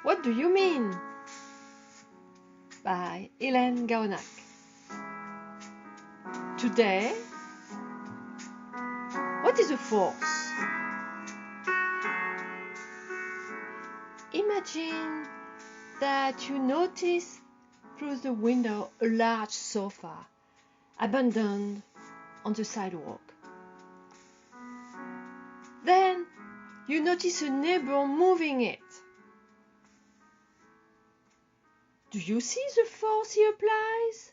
What do you mean? By Hélène Gaonac'h. Today, what is a force? Imagine that you notice through the window a large sofa abandoned on the sidewalk. Then you notice a neighbor moving it. Do you see the force he applies?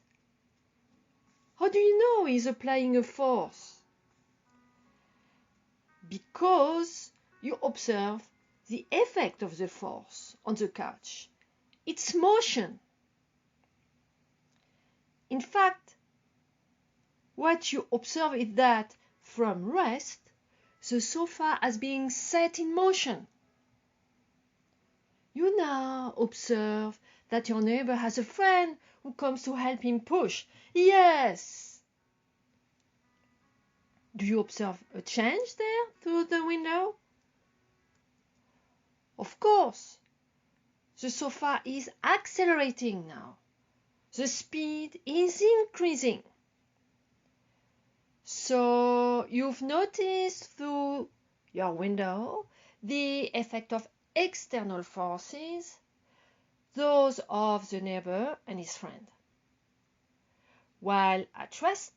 How do you know he's applying a force? Because you observe the effect of the force on the couch, its motion. In fact, what you observe is that from rest, the sofa is being set in motion. You now observe that your neighbor has a friend who comes to help him push. Yes! Do you observe a change there through the window? Of course, the sofa is accelerating now. The speed is increasing. So you've noticed through your window the effect of external forces, those of the neighbor and his friend. While at rest,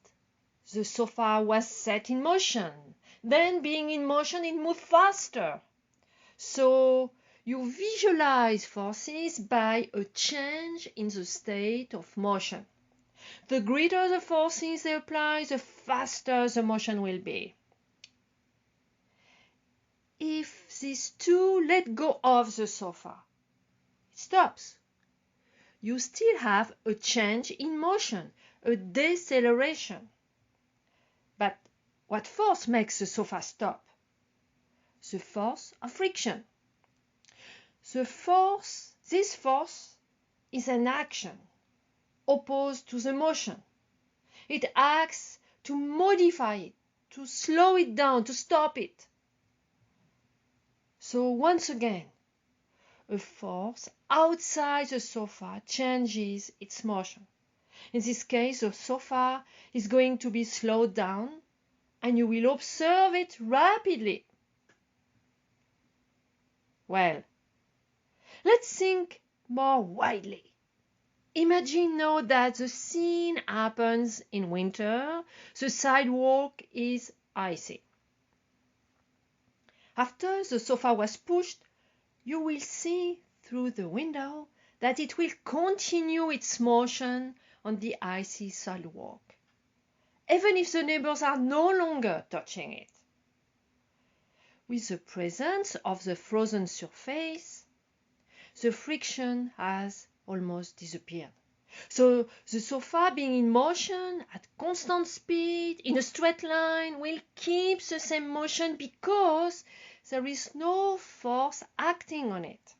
the sofa was set in motion. Then, being in motion, it moved faster. So you visualize forces by a change in the state of motion. The greater the forces they apply, the faster the motion will be. If these two let go of the sofa, it stops. You still have a change in motion, a deceleration. But what force makes the sofa stop? The force of friction. This force is an action opposed to the motion. It acts to modify it, to slow it down, to stop it. So once again, a force outside the sofa changes its motion. In this case, the sofa is going to be slowed down, and you will observe it rapidly. Well, let's think more widely. Imagine now that the scene happens in winter. The sidewalk is icy. After the sofa was pushed, you will see through the window that it will continue its motion on the icy sidewalk, even if the neighbors are no longer touching it. With the presence of the frozen surface, the friction has almost disappeared. So the sofa, being in motion at constant speed in a straight line, will keep the same motion because there is no force acting on it.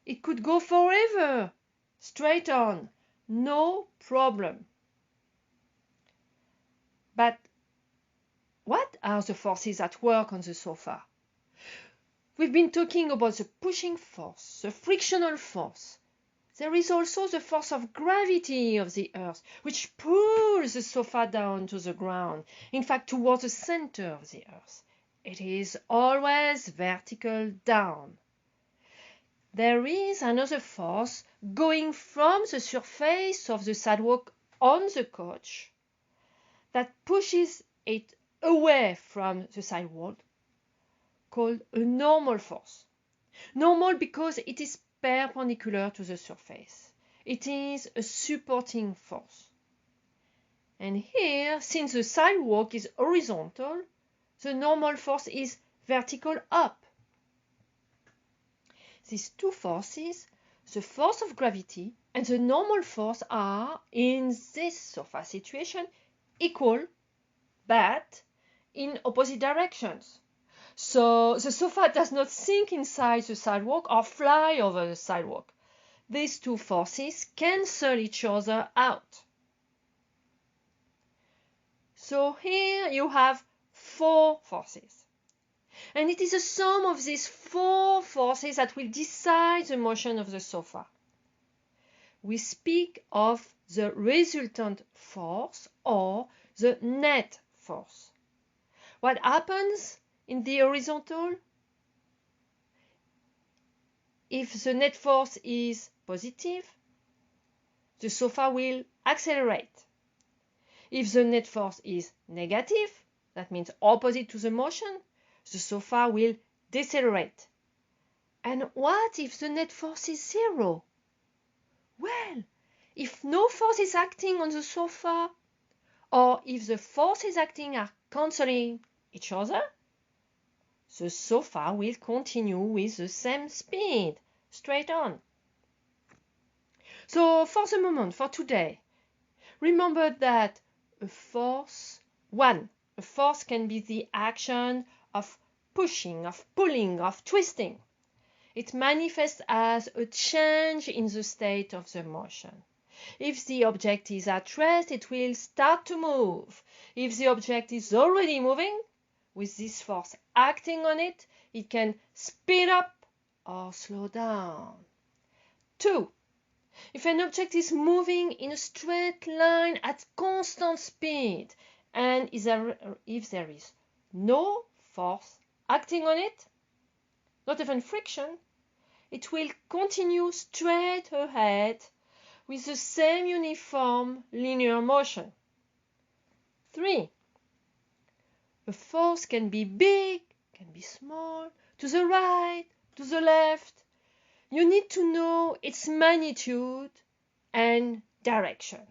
It could go forever, straight on, no problem. But what are the forces at work on the sofa? We've been talking about the pushing force, the frictional force. There is also the force of gravity of the earth, which pulls the sofa down to the ground, in fact towards the center of the earth. It is always vertical down. There is another force going from the surface of the sidewalk on the couch that pushes it away from the sidewalk, called a normal force. Normal because it is perpendicular to the surface. It is a supporting force. And here, since the sidewalk is horizontal, the normal force is vertical up. These two forces, the force of gravity and the normal force, are, in this sofa situation, equal, but in opposite directions. So the sofa does not sink inside the sidewalk or fly over the sidewalk. These two forces cancel each other out. So here you have four forces. And it is the sum of these four forces that will decide the motion of the sofa. We speak of the resultant force or the net force. What happens in the horizontal? If the net force is positive, the sofa will accelerate. If the net force is negative, that means opposite to the motion, the sofa will decelerate. And what if the net force is zero? Well, if no force is acting on the sofa, or if the forces acting are cancelling each other, the sofa will continue with the same speed, straight on. So for the moment, for today, remember that a force can be the action of pushing, of pulling, of twisting. It manifests as a change in the state of the motion. If the object is at rest, it will start to move. If the object is already moving, with this force acting on it, it can speed up or slow down. 2. If an object is moving in a straight line at constant speed, and if there is no force acting on it, not even friction, it will continue straight ahead with the same uniform linear motion. 3. A force can be big, can be small, to the right, to the left. You need to know its magnitude and direction.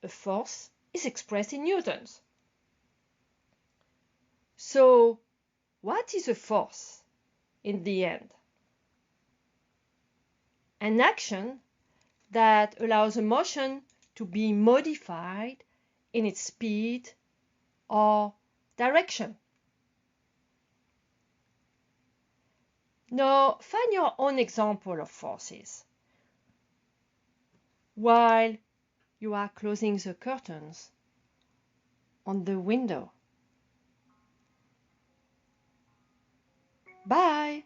A force is expressed in newtons. So, what is a force in the end? An action that allows a motion to be modified in its speed or direction. Now, find your own example of forces while you are closing the curtains on the window. Bye!